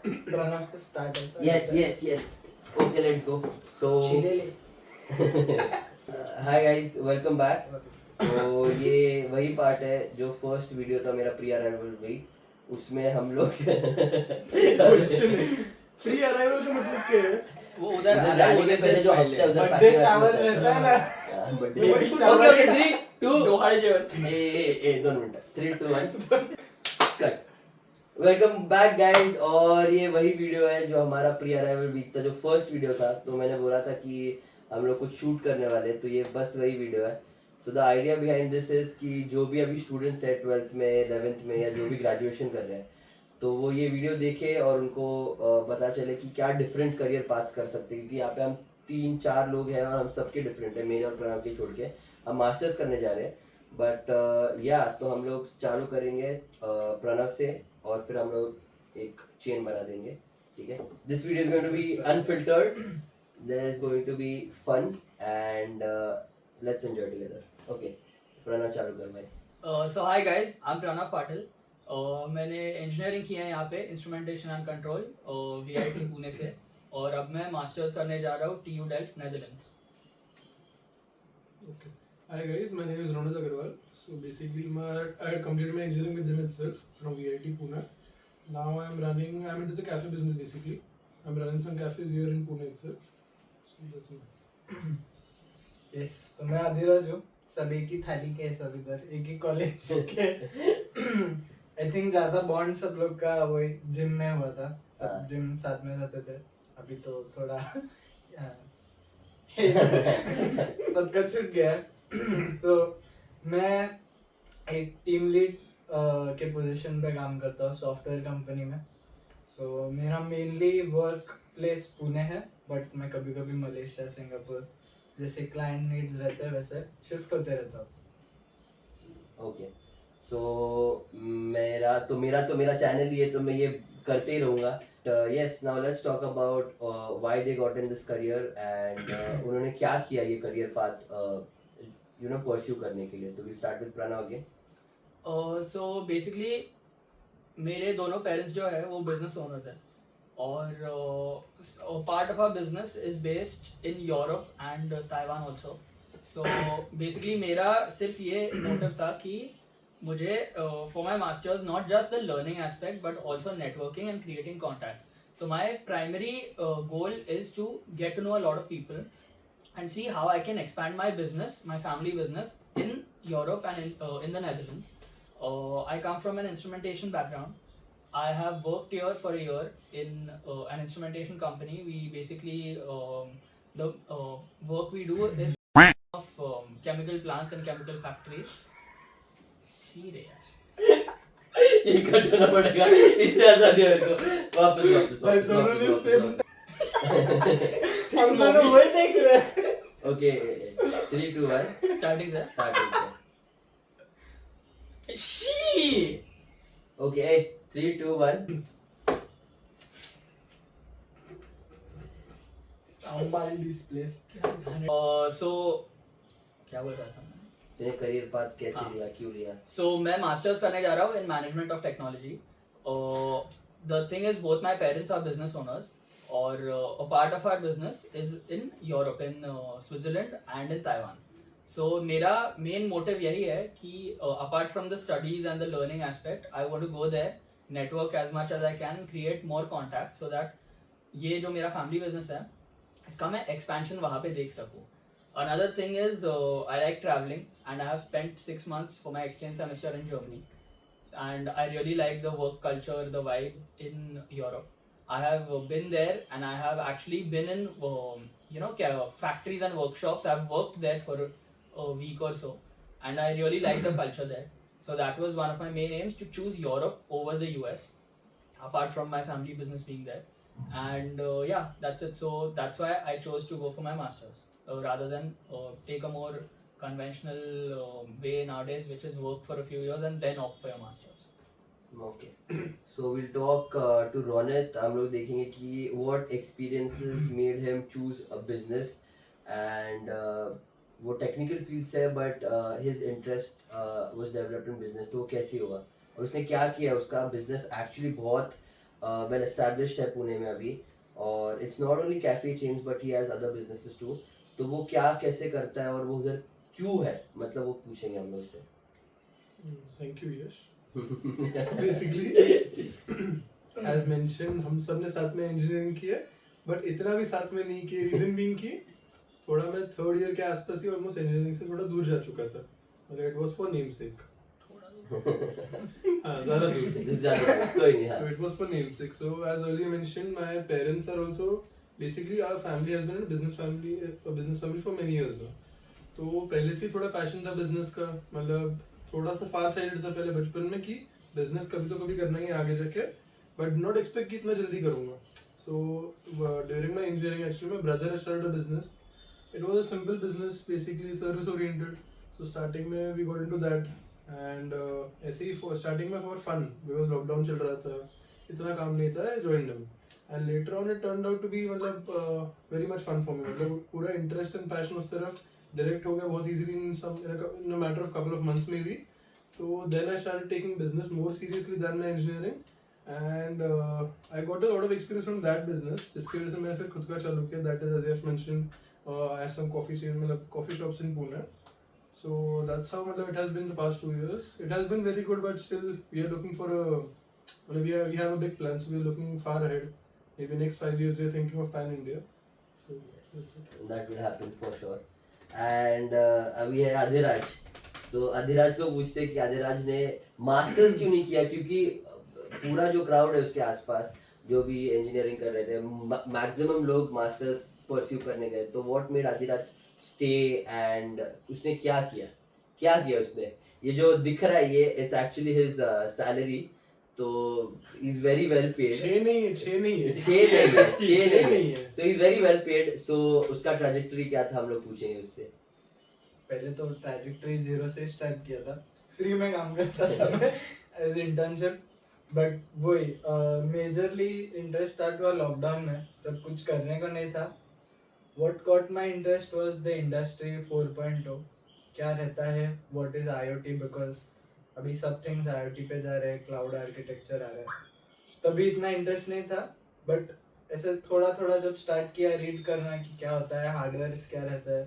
प्रणव से स्टार्ट है sir. Yes. Okay, let's go. So, hi guys, welcome back. तो ये वही पार्ट है जो फर्स्ट वीडियो था मेरा प्री अराइवल वीक, उसमें हम लोग प्री अराइवल का मतलब क्या है? वो उधर जाने के पहले जो हफ्ते उधर बर्थडे शावर रहता है ना। बर्थडे वही ओके 3 2 दोहाड़े जेवण। ए 2 minute 3 2 1 cut. Welcome back guys, और ये वही वीडियो है जो हमारा प्री अराइवल वीक था, जो फर्स्ट वीडियो था। तो मैंने बोला था कि हम लोग कुछ शूट करने वाले, तो ये बस वही वीडियो है। So the idea behind this is कि जो भी अभी स्टूडेंट्स है 12th में 11th में या जो भी ग्रेजुएशन कर रहे हैं, तो वो ये वीडियो देखे और उनको पता चले कि क्या डिफरेंट करियर पाथ्स कर सकते हैं। क्योंकि यहाँ पे हम 3-4 लोग हैं और हम सबके डिफरेंट है, मेरे और प्रणव के छोड़ के। हम मास्टर्स करने जा रहे हैं, बट या तो हम लोग चालू करेंगे प्रणव से, और फिर हम लोग एक चेन बना देंगे, ठीक है। This video is going to be unfiltered, there is going to be fun and let's enjoy together. Okay, Pranav चालू कर भाई। So hi guys, I am Pranav Patil. मैंने इंजीनियरिंग किया है यहाँ पे instrumentation and control VIT Pune से, और अब मैं मास्टर्स करने जा रहा हूँ TU Delft Netherlands. Okay. Hi guys, my name is Ronald Agarwal. So basically, I had completed my engineering with them itself from VIT Pune. Now I'm into the cafe business basically. I'm running some cafes here in Pune itself. So that's it. Yes, तो मैं आदिराज हूँ। सब एक ही थाली के सब इधर एक ही कॉलेज के। आई थिंक ज्यादा बॉन्ड सब लोग का वही जिम में हुआ था, सब जिम साथ में जाते थे। अभी तो थोड़ा सबका छूट गया। तो मैं एक टीम लीड के पोजीशन पे काम करता हूँ सॉफ्टवेयर कंपनी में। सो मेरा मेनली वर्क प्लेस पुणे है, बट मैं कभी कभी मलेशिया सिंगापुर जैसे क्लाइंट नीड्स रहते हैं वैसे शिफ्ट होते रहता हूँ। ओके, सो मेरा चैनल ही है, तो मैं ये करते ही रहूँगा। Yes, now let's talk about why they got in this career and उन्होंने क्या किया ये करियर पाथ परस्यू करने के लिए। तो we start with Pranav again. So basically मेरे दोनों पेरेंट्स जो है वो बिजनेस ओनर्स हैं, और part of our business is based in Europe and Taiwan also. So basically मेरा सिर्फ ये मोटिव था कि मुझे for my masters not just the learning aspect but also networking and creating contacts. So my primary goal is to get to know a lot of people and see how I can expand my business, my family business in Europe and in the Netherlands. I come from an instrumentation background. I have worked here for a year in an instrumentation company. We basically the work we do is of chemical plants and chemical factories. She रे यार, ये cut होना पड़ेगा, इससे आजादी है मेरे को। वापस दोनों ने सेम हम दोनों वही देख रहे हैं। ओके 3 2 1 स्टार्टिंग से स्टार्ट। शी। ओके 3 2 1 संभाल दिस प्लेस। सो क्या बोल रहा था मैं? तेरे करियर पाथ कैसे लिया, क्यों लिया? सो मैं मास्टर्स करने जा रहा हूँ in management of technology. The thing is both my parents are business owners, और a part of our business is in Europe, in Switzerland and in Taiwan. So मेरा main motive यही है कि apart from the studies and the learning aspect, I want to go there, network as much as I can, create more contacts so that ये जो मेरा family business है इसका मैं expansion वहाँ पे देख सकूँ. Another thing is I like traveling and I have spent 6 months for my exchange semester in Germany, and I really like the work culture, the vibe in Europe. I have been there and I have actually been in factories and workshops. I've worked there for a week or so and I really like the culture there. So that was one of my main aims, to choose Europe over the US, apart from my family business being there. And yeah, that's it. So that's why I chose to go for my masters rather than take a more conventional way nowadays, which is work for a few years and then opt for your masters. Okay, so will talk to Ronit. हम लोग देखेंगे कि what experiences made him choose a business, and वो technical field से है but his interest was developed in business. तो वो कैसे हुआ और उसने क्या किया, उसका बिजनेस एक्चुअली बहुत वेल एस्टैब्लिश्ड है पुणे में अभी, और it's not only cafe chains but he has other businesses too. तो वो क्या कैसे करता है और वो उधर क्यों है, मतलब वो पूछेंगे हम लोग से। Thank you Yash. Basically as mention हम सब ने साथ में इंजीनियरिंग की है, बट इतना भी साथ में नहीं किया। रीजन बीइंग कि थोड़ा मैं थर्ड ईयर के आसपास ही ऑलमोस्ट इंजीनियरिंग से थोड़ा दूर जा चुका था, मतलब इट वाज फॉर नेम सेक। हाँ, ज़्यादा दूर। कोई नहीं। हाँ So it was for namesake. So as earlier mentioned, my parents are also basically our family has been a business family for many years now. तो पहले से ही थोड़ा पैशन था बिजनेस का, मतलब थोड़ा सा फार साइडेड था पहले बचपन में कि बिजनेस कभी तो कभी करना ही है आगे जाके, बट नॉट एक्सपेक्ट कि इतना जल्दी करूँगा। So during my engineering actually my brother has started a business. It was a simple business, basically service oriented. So starting में we got into that and ऐसे ही स्टार्टिंग में फॉर फन, बिकॉज लॉकडाउन चल रहा था, इतना काम नहीं था, I joined him and later on it turned out to be मतलब very much fun for me. मतलब पूरा इंटरेस्ट एंड पैशन उस तरफ डायरेक्ट हो गया बहुत easily in a matter of couple of months में भी। तो then I started taking business more seriously than my engineering and I got a lot of experience from that business, जिसकी वजह से मैंने फिर खुद का चालू किया। That is as Yash mentioned, I have some coffee chain, मतलब coffee shops in Pune. So that's how it has been the past 2 years. It has been very good, but still we are looking for we have a big plan, so we are looking far ahead. Maybe next 5 years we are thinking of pan India. So that's it. that will happen for sure. And अभी है अधिराज। तो अधिराज को पूछते हैं कि अधिराज ने masters क्यों नहीं किया, क्योंकि पूरा जो क्राउड है उसके आसपास जो भी इंजीनियरिंग कर रहे थे मैक्सिमम लोग मास्टर्स परस्यू करने गए। तो what made Adhiraj stay and उसने क्या किया उसने। ये जो दिख रहा है ये इट्स एक्चुअली हिज सैलरी, तो इज वेरी वेल पेड। 6 नहीं है 6 नहीं है so is very well paid. So उसका ट्रैजेक्टरी क्या था हम लोग पूछेंगे उससे। पहले तो ट्रैजेक्टरी 0 से स्टार्ट किया था, फ्री में काम करता था मैं एज इंटर्नशिप। बट वही मेजरली इंटरेस्ट स्टार्ट हुआ लॉकडाउन में, तब कुछ करने को नहीं था। What caught my interest was the industry 4.0, क्या रहता है, what is IoT, because अभी सब things IoT पे जा रहे हैं, cloud architecture आ रहा है। तभी इतना इंटरेस्ट नहीं था, बट ऐसे थोड़ा थोड़ा जब स्टार्ट किया रीड करना कि क्या होता है, हार्डवेयर क्या रहता है,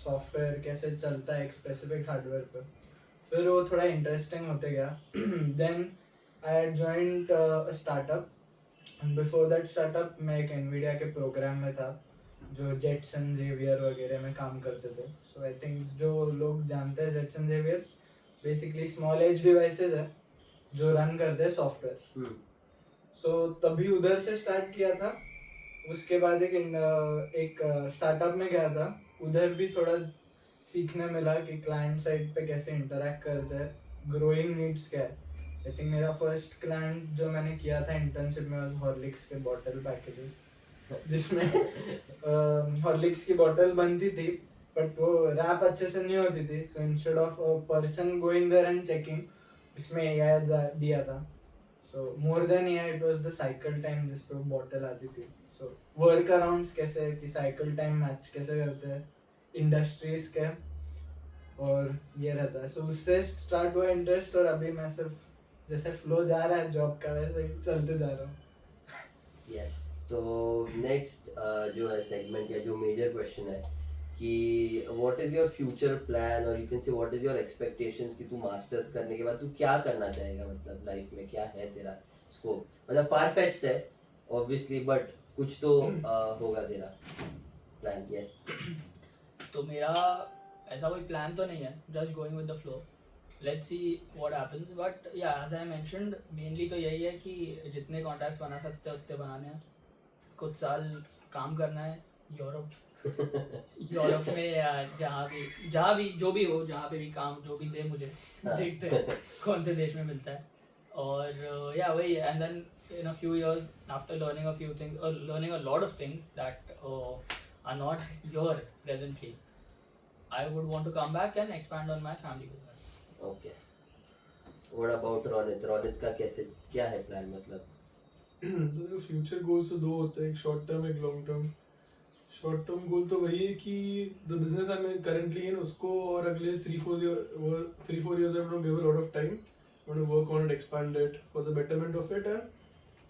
सॉफ्टवेयर कैसे चलता है एक स्पेसिफिक हार्डवेयर पर, फिर वो थोड़ा इंटरेस्टिंग होते गया। Then I had joined a startup, and before that startup मैं एक एनवीडिया के प्रोग्राम में था जो जेटसन जेवियर वगैरह में काम करते थे। सो आई थिंक जो लोग जानते हैं Jetson Xaviers basically small edge devices है जो रन करते हैं सॉफ्टवेयर। सो तभी उधर से स्टार्ट किया था। उसके बाद एक स्टार्टअप में गया था, उधर भी थोड़ा सीखने मिला कि क्लाइंट साइड पे कैसे इंटरेक्ट करते हैं, ग्रोइंग नीड्स क्या है। आई थिंक मेरा फर्स्ट क्लाइंट जो मैंने किया था इंटर्नशिप में वाज हॉर्लिक्स के बॉटल पैकेजेस, जिसमें हॉर्लिक्स की बॉटल बनती थी बट वो रैप अच्छे से नहीं होती थी। So instead of a person going there and checking, उसमें एआई दिया था। So more than AI it was the cycle time जिस पे वो बॉटल आती थी। सो वर्क अराउंड्स कैसे कि साइकिल टाइम मैच कैसे करते हैं इंडस्ट्रीज के, और ये रहता है। सो उससे स्टार्ट हुआ इंटरेस्ट, और अभी मैं सिर्फ जैसे फ्लो जा रहा है जॉब का वैसे ही चलते जा रहा हूँ। यस। तो नेक्स्ट जो है सेगमेंट या जो मेजर क्वेश्चन है कि what is your future plan, और you can say what is your expectations कि तू मास्टर्स करने के बाद तू क्या करना चाहेगा, मतलब लाइफ में क्या है तेरा स्कोप। मतलब फार फेच्ड है ऑब्वियसली, बट कुछ तो होगा तेरा प्लान। यस। तो मेरा ऐसा कोई प्लान तो नहीं है, just going with the flow, let's see what happens. But या एज आई मेंशन्ड मेनली तो यही है कि जितने कॉन्टैक्ट्स बना सकते हैं उतने बनाने हैं, कुछ साल काम करना है यूरोप में या जहाँ भी जो भी हो, जहाँ पे भी काम जो भी दे मुझे, देखते हैं कौन से देश में मिलता है। और या वही, and then in a few years after learning a few things, or learning a lot of things that are not here presently, I would want to come back and expand on my family business. Okay. What about Ronit? Ronit का कैसे क्या है plan, मतलब तो future goals तो 2 होते हैं, एक शॉर्ट टर्म एक लॉन्ग टर्म। शॉर्ट टर्म गोल तो वही है कि the business I am currently in उसको और अगले 3-4 years I want to give a lot of time, I want to work on it, expand it for the betterment of it, and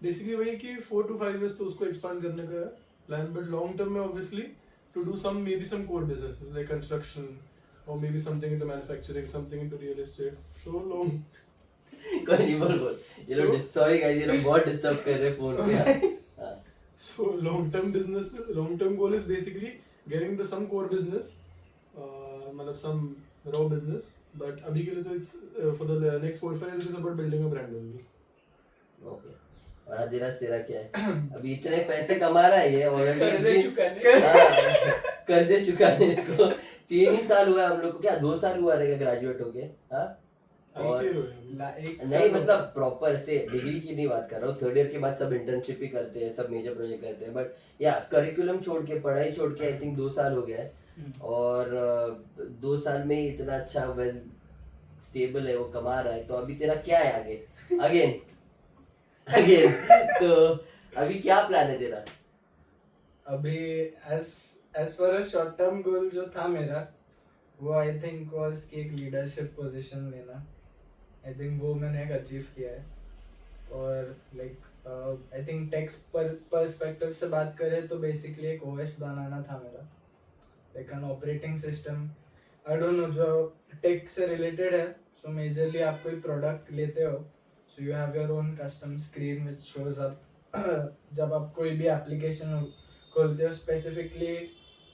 basically वही कि 4 to 5 years तो उसको expand करने का plan, but long term में obviously to do some may be some core businesses like construction और may be something into manufacturing, something into real estate. So long कोई नहीं, बोल ये लोग सॉरी गाइस, ये लोग बहुत डिस्टर्ब कर रहे हैं फोन पे यार. So long-term business, long-term goal is basically getting to some core business, मतलब some raw business. But अभी के लिए तो it's for the next 4-5 years it is about building a brand only. Okay. और अधिराज तेरा क्या है? अभी इतने पैसे कमा रहा है ये कर्जे ऑलरेडी. चुकाने कर्जे चुकाने इसको 3 ही साल हुआ है हम लोग को, क्या 2 साल हुआ रहेगा ग्रेजुएट होके? हाँ. और नहीं मतलब प्रॉपर से डिग्री की नहीं बात कर रहा हूँ, 3rd ईयर के बाद सब इंटर्नशिप ही करते हैं, सब मेजर प्रोजेक्ट करते हैं, बट या करिकुलम छोड़ के, पढ़ाई छोड़ के आई थिंक 2 साल हो गया है. और 2 साल में ही इतना अच्छा वेल स्टेबल है, वो कमा रहा है. तो अभी तेरा क्या है आगे? अगेन तो अभी क्या प्लान है तेरा? अभी as for a short term goal जो था मेरा, वो आई थिंक वाज कि एक लीडरशिप पोजीशन लेना. आई थिंक वो मैंने एक अचीव किया है. और like I think tech's perspective से बात करें तो बेसिकली एक ओएस बनाना था मेरा, like an operating system. I don't know, जो टेक से रिलेटेड है. सो मेजरली आप कोई प्रोडक्ट लेते हो, so you have your own custom screen which shows up जब आप कोई भी एप्लीकेशन खोलते हो, स्पेसिफिकली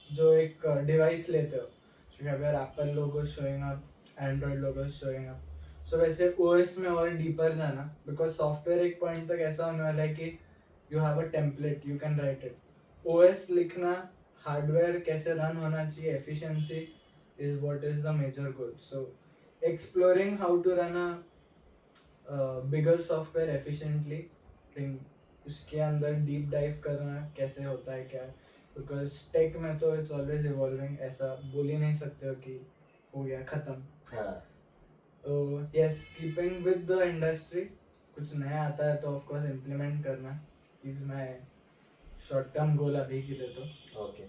जो एक डिवाइस लेते हो, so you have your Apple logo showing up, Android logo showing up. So वैसे ओएस में और डीपर जाना, बिकॉज सॉफ्टवेयर एक पॉइंट तक ऐसा होने वाला है कि you have a template, you can write it. OS लिखना, हार्डवेयर कैसे रन होना चाहिए, efficiency is what is the major goal. So exploring how to run a bigger software efficiently, think उसके अंदर डीप डाइव करना कैसे होता है क्या, बिकॉज टेक में तो इट्स ऑलवेज इवॉल्विंग. ऐसा बोल ही नहीं सकते हो कि हो गया खत्म. हाँ. तो yes, keeping with the industry, कुछ नया आता है तो ऑफ कोर्स इम्प्लीमेंट करना इज माय शॉर्ट टर्म गोल अभी के लिए. तो ओके.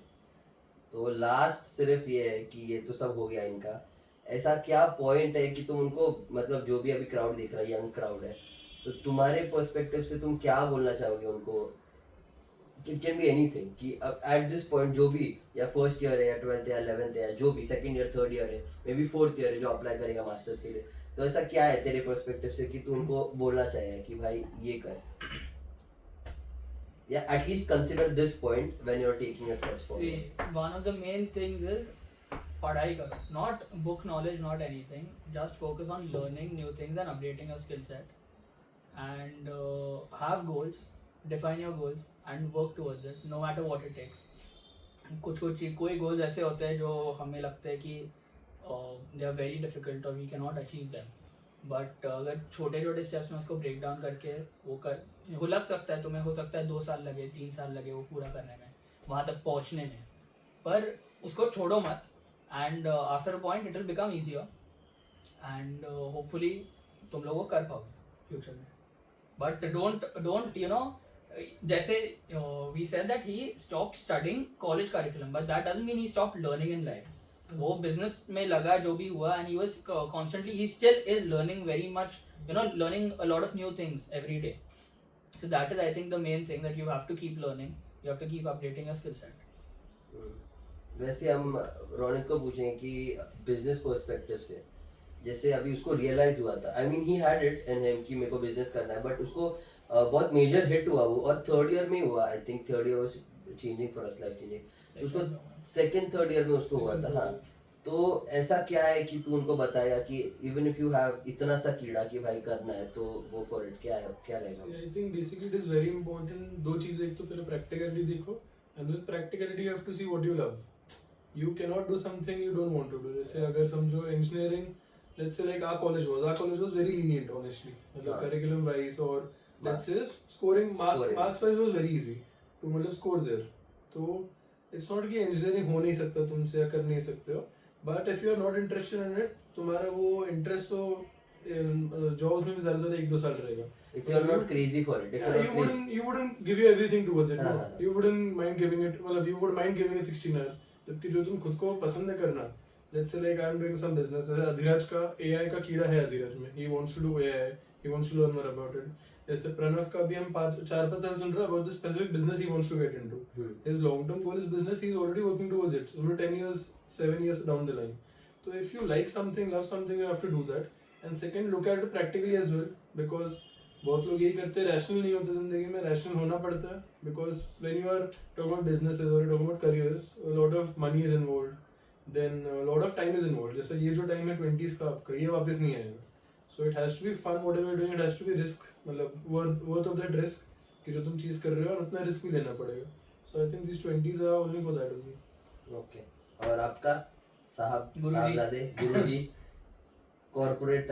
तो लास्ट सिर्फ ये है कि ये तो सब हो गया इनका, ऐसा क्या पॉइंट है कि तुम उनको, मतलब जो भी अभी क्राउड देख रहा है, यंग क्राउड है, तो तुम्हारे पर्सपेक्टिव से तुम क्या बोलना चाहोगे उनको? इट कैन बी एनीथिंग कि एट दिस पॉइंट जो भी, या फर्स्ट ईयर है या 12th या 11th है, जो भी 2nd ईयर 3rd ईयर है, मे बी 4th ईयर है जो अप्लाई करेगा मास्टर्स के लिए, तो ऐसा क्या है तेरे पर्सपेक्टिव से कि तू उनको बोलना चाहिए कि भाई ये कर, या at least consider this point when you are taking your first See, one of the main things is पढ़ाई करो, not book knowledge, not anything. Just focus on learning new things and updating your skill set, and have goals, define your goals and work towards it, no matter what it takes. कोई goals ऐसे होते हैं जो हमें लगता है कि they are very difficult और we cannot achieve them. But अगर छोटे छोटे स्टेप्स में उसको ब्रेक डाउन करके वो लग सकता है तुम्हें, हो सकता है 2 साल लगे, 3 साल लगे वो पूरा करने में, वहाँ तक पहुँचने में, पर उसको छोड़ो मत. And after a point it will become easier and hopefully तुम लोग वो कर पाओगे फ्यूचर में. बट डोंट यू नो, जैसे we said that he stop studying college curriculum, but that doesn't mean he stop learning in life. वो business में लगा जो भी हुआ, and he was constantly, he still is learning very much, you know, learning a lot of new things every day. So that is, I think, the main thing, that you have to keep learning, you have to keep updating your skill set. वैसे हम रौनक को पूछेंगे कि business perspective से, जैसे अभी उसको realise हुआ था, I mean he had it in him कि मेरे को बिजनेस करना है, बट उसको बहुत मेजर हिट हुआ वो, और 3rd ईयर में ही हुआ. I think 3rd year was changing for us, life changing. उसको 2nd 3rd ईयर में उसको हुआ था. हाँ. तो ऐसा क्या है कि तू उनको बताया कि इवन इफ यू हैव इतना सा कीड़ा कि भाई करना है तो गो फॉर इट, क्या है, क्या रहेगा? I think basically it is very important. 2 चीजें, एक तो पहले प्रैक्टिकलिटी देखो, and with practicality you have to see what you love. You can not do something you don't want to do. जैसे अगर समझो engineering, let's say like our college was very lenient honestly, मतलब curriculum wise, और let's say scoring marks wise was very easy to मतलब score there. तो it's not कि engineering हो नहीं सकता तुमसे या कर नहीं सकते हो, but if you are not interested in it, तुम्हारा वो इंटरेस्ट तो जॉब्स में भी ज्यादा 1-2 साल रहेगा. If you are not crazy for it, if you are not crazy, you wouldn't give you everything towards it. हाँ, No, हाँ. you wouldn't mind giving it. मतलब you would mind giving it 16 hours. जबकि जो तुम खुद को पसंद है करना, let's say like I'm doing some business. जैसे अधिराज का AI का कीड़ा है अधिराज में. He wants to do AI. He wants to learn more about it. जैसे प्रणव का भी हम 4-5 साल सुन रहे हैं about the specific business he wants to get into. His long-term goal is business. He's already working towards it. So 10 years, 7 years down the line. So if you like something, love something, you have to do that. And second, look at it practically as well, because बहुत लोग यही करते हैं, rational नहीं होते जिंदगी में, rational होना पड़ता है. Because when you are talking about businesses or talking about careers, a lot of money is involved. Then a lot of time is involved. जैसे ये जो टाइम है 20s का आपका, ये वापस नहीं आएगा. So it has to be fun, whatever you're doing, it has to be risk, मतलब worth of that risk, कि जो तुम चीज़ कर रहे हो और उतना रिस्क भी लेना पड़ेगा. So I think these 20s are only for that only. Okay. और आपका साहब गुरुजी। साहबजादे गुरुजी कॉर्पोरेट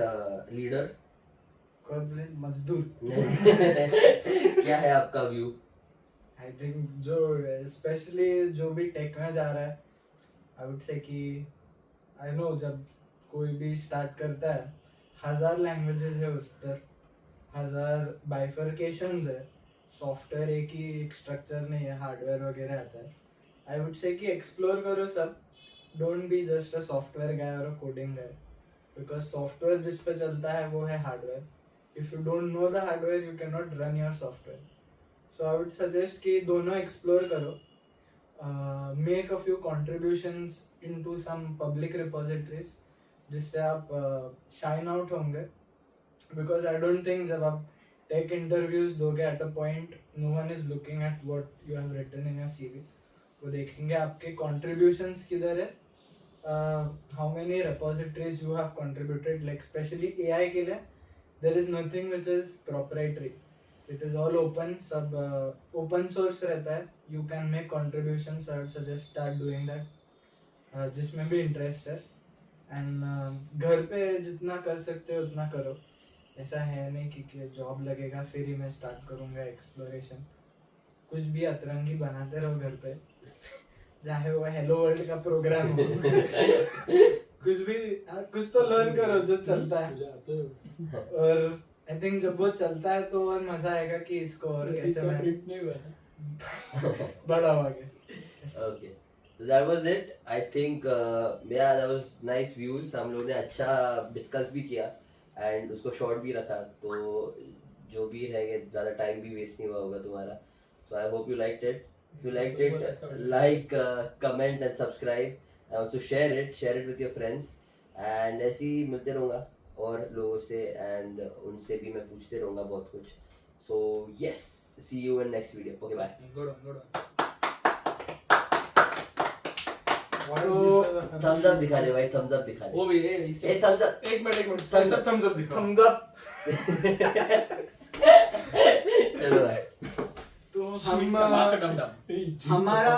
लीडर कॉर्पोरेट मजदूर. क्या है आपका व्यू? आई थिंक जो स्पेशली जो भी टेक में जा रहा है, आई वुड से कि आई नो जब कोई भी स्टार्ट करता है 1000 लैंग्वेजेस है उस पर, 1000 बाइफर्केशंस है. सॉफ्टवेयर एक ही स्ट्रक्चर नहीं है, हार्डवेयर वगैरह आता है. आई वुड से कि एक्सप्लोर करो सब. Don't be just a software guy और a coding guy, because software जिस पे चलता है वो है hardware. If you don't know the hardware you can not run your software. So I would suggest कि दोनों एक्सप्लोर करो. Make a few contributions into some public repositories जिससे आप शाइन आउट होंगे. बिकॉज आई डोंट थिंक जब आप tech interviews दोगे at a point no one is looking at what you have written in your CV. वो देखेंगे आपके contributions किधर है, how many repositories you have contributed. Like specially AI के लिए there is nothing which is proprietary. It is all open, सब open source रहता है. You can make contributions. I would suggest start doing that जिसमें भी interest है. And घर पे जितना कर सकते हो उतना करो. ऐसा है नहीं कि जॉब लगेगा फिर ही मैं स्टार्ट करूँगा एक्सप्लोरेशन. कुछ भी अतरंगी बनाते रहो घर पे, चाहे वो हेलो वर्ल्ड का प्रोग्राम हो. कुछ भी कुछ तो लर्न करो जो चलता है. मुझे आता है. और आई थिंक जब वो चलता है तो और मजा आएगा कि इसको और कैसे मैं प्रिंट नहीं हुआ है. बड़ा हो गया. Okay. So that was it. I think yeah, that was nice views. हम लोग ने अच्छा डिस्कस भी किया एंड उसको शॉर्ट भी रखा, तो जो भी है ज़्यादा टाइम भी वेस्ट नहीं हुआ होगा तुम्हारा. So I hope you liked it. If you liked it, like, comment and subscribe. And also share it with your friends. And ऐसे ही मिलते रहूँगा और लोगों से एंड उनसे भी मैं पूछते रहूँगा बहुत कुछ. So yes, see you in next video. Okay, bye. Good one. Thumbs up दिखा दे भाई, thumbs up दिखा दे. वो भी है इसके. A thumbs up. एक मिनट पैसा thumbs up दिखाओ. Thumbs up. चलो भाई. तो हम Shit, टमाटर डम डम. हमारा